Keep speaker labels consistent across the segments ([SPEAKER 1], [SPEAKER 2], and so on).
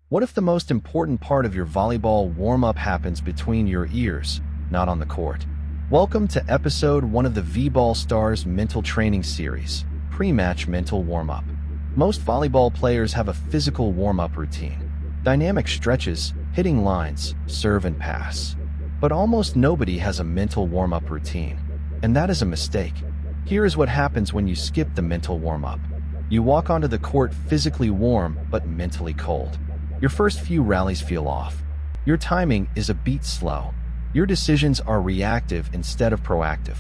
[SPEAKER 1] What if the most important part of your volleyball warm-up happens between your ears, not on the court? Welcome to Episode 1 of the VBallStars Mental Training Series, Pre-Match Mental Warm-Up. Most volleyball players have a physical warm-up routine. Dynamic stretches, hitting lines, serve and pass. But almost nobody has a mental warm-up routine. And that is a mistake. Here is what happens when you skip the mental warm-up. You walk onto the court physically warm, but mentally cold. Your first few rallies feel off. Your timing is a beat slow. Your decisions are reactive instead of proactive.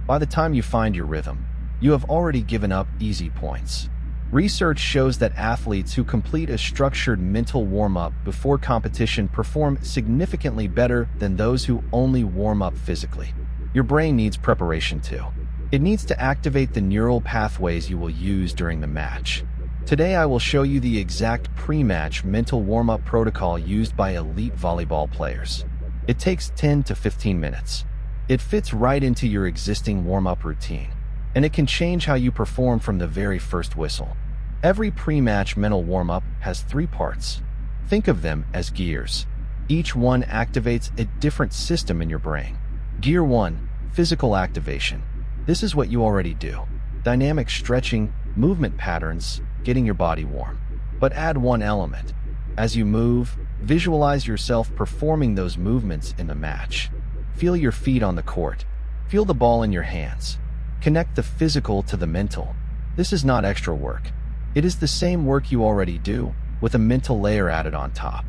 [SPEAKER 1] By the time you find your rhythm, you have already given up easy points. Research shows that athletes who complete a structured mental warm-up before competition perform significantly better than those who only warm up physically. Your brain needs preparation too. It needs to activate the neural pathways you will use during the match. Today I will show you the exact pre-match mental warm-up protocol used by elite volleyball players. It takes 10 to 15 minutes. It fits right into your existing warm-up routine, and it can change how you perform from the very first whistle. Every pre-match mental warm-up has 3 parts. Think of them as gears. Each one activates a different system in your brain. Gear 1, physical activation. This is what you already do. Dynamic stretching, movement patterns, getting your body warm. But add one element. As you move, visualize yourself performing those movements in the match. Feel your feet on the court. Feel the ball in your hands. Connect the physical to the mental. This is not extra work. It is the same work you already do, with a mental layer added on top.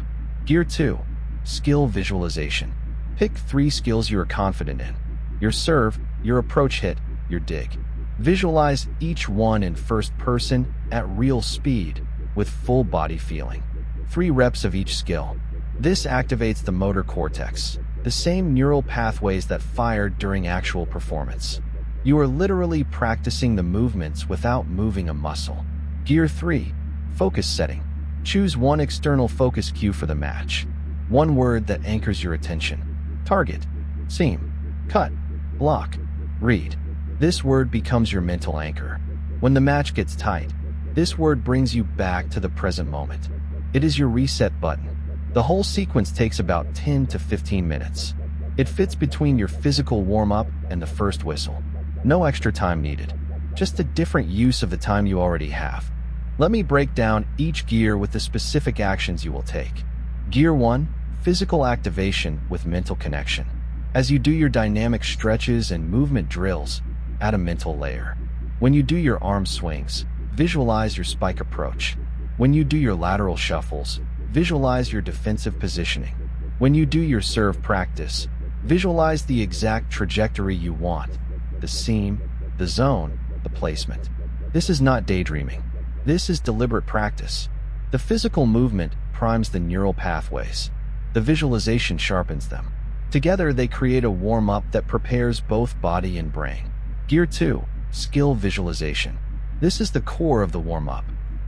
[SPEAKER 1] Gear 2, skill visualization. Pick 3 skills you are confident in. Your serve, your approach hit, your dig. Visualize each one in first person at real speed with full body feeling. 3 reps of each skill. This activates the motor cortex, the same neural pathways that fired during actual performance. You are literally practicing the movements without moving a muscle. Gear 3, focus setting. Choose one external focus cue for the match. One word that anchors your attention. Target, seam, cut, block, read. This word becomes your mental anchor. When the match gets tight, this word brings you back to the present moment. It is your reset button. The whole sequence takes about 10 to 15 minutes. It fits between your physical warm-up and the first whistle. No extra time needed, just a different use of the time you already have. Let me break down each gear with the specific actions you will take. Gear 1, physical activation with mental connection. As you do your dynamic stretches and movement drills, add a mental layer. When you do your arm swings, visualize your spike approach. When you do your lateral shuffles, visualize your defensive positioning. When you do your serve practice, visualize the exact trajectory you want, the seam, the zone, the placement. This is not daydreaming. This is deliberate practice. The physical movement primes the neural pathways. The visualization sharpens them. Together, they create a warm-up that prepares both body and brain. Gear 2, skill visualization. This is the core of the warm-up.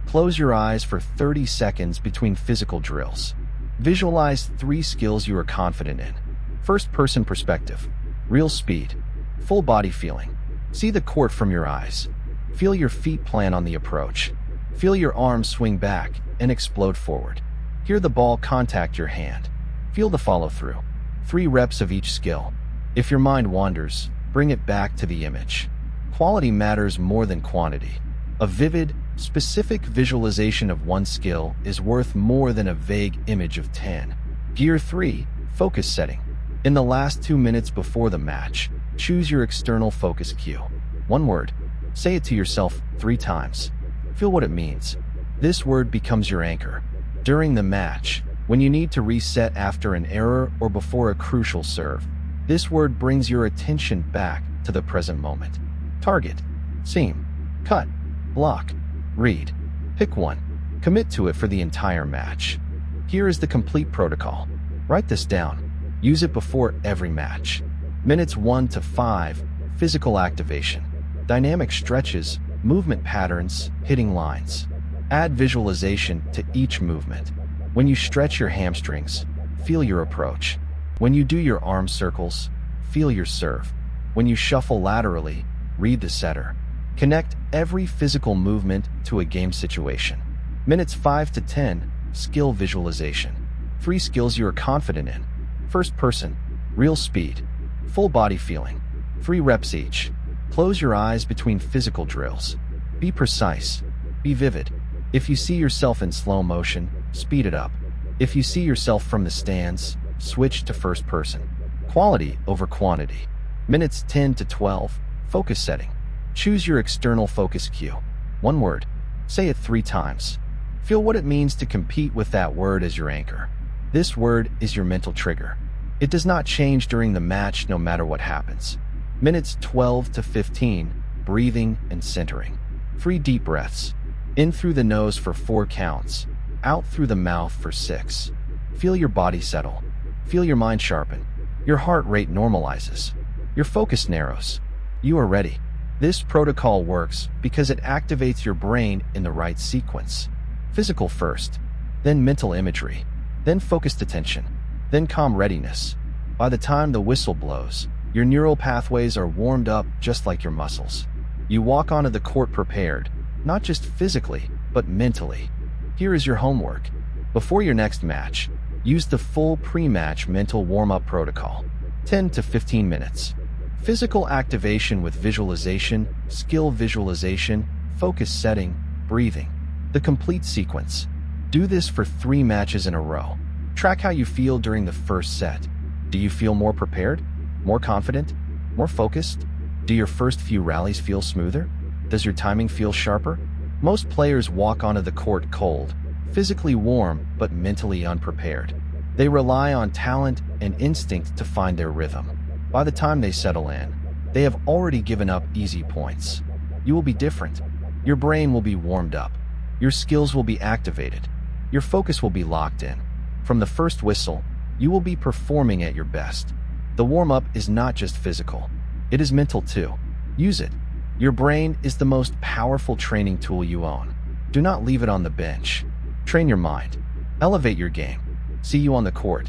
[SPEAKER 1] Close your eyes for 30 seconds between physical drills. Visualize 3 skills you are confident in. First-person perspective, real speed, full body feeling. See the court from your eyes. Feel your feet plan on the approach. Feel your arms swing back and explode forward. Hear the ball contact your hand. Feel the follow-through. 3 reps of each skill. If your mind wanders, bring it back to the image. Quality matters more than quantity. A vivid, specific visualization of one skill is worth more than a vague image of 10. Gear 3, focus setting. In the last 2 minutes before the match, choose your external focus cue. One word. Say it to yourself 3 times. Feel what it means. This word becomes your anchor. During the match, when you need to reset after an error or before a crucial serve, this word brings your attention back to the present moment. Target, seam, cut, block, read. Pick one. Commit to it for the entire match. Here is the complete protocol. Write this down. Use it before every match. Minutes 1 to 5, physical activation. Dynamic stretches, movement patterns, hitting lines. Add visualization to each movement. When you stretch your hamstrings, feel your approach. When you do your arm circles, feel your serve. When you shuffle laterally, read the setter. Connect every physical movement to a game situation. Minutes 5 to 10, skill visualization. 3 skills you are confident in. First person, real speed, full body feeling. 3 reps each. Close your eyes between physical drills. Be precise. Be vivid. If you see yourself in slow motion, speed it up. If you see yourself from the stands, switch to first person. Quality over quantity. Minutes 10 to 12. Focus setting. Choose your external focus cue. 1 word. Say it 3 times. Feel what it means to compete with that word as your anchor. This word is your mental trigger. It does not change during the match no matter what happens. Minutes 12 to 15. Breathing and centering. 3 deep breaths. In through the nose for 4 counts. Out through the mouth for 6. Feel your body settle. Feel your mind sharpen. Your heart rate normalizes. Your focus narrows. You are ready. This protocol works because it activates your brain in the right sequence. Physical first, then mental imagery, then focused attention, then calm readiness. By the time the whistle blows, your neural pathways are warmed up just like your muscles. You walk onto the court prepared, not just physically, but mentally. Here is your homework. Before your next match, use the full pre-match mental warm-up protocol. 10 to 15 minutes. Physical activation with visualization, skill visualization, focus setting, breathing. The complete sequence. Do this for 3 matches in a row. Track how you feel during the first set. Do you feel more prepared? More confident? More focused? Do your first few rallies feel smoother? Does your timing feel sharper? Most players walk onto the court cold, physically warm but mentally unprepared. They rely on talent and instinct to find their rhythm. By the time they settle in, they have already given up easy points. You will be different. Your brain will be warmed up. Your skills will be activated. Your focus will be locked in. From the first whistle, you will be performing at your best. The warm-up is not just physical. It is mental too. Use it. Your brain is the most powerful training tool you own. Do not leave it on the bench. Train your mind. Elevate your game. See you on the court.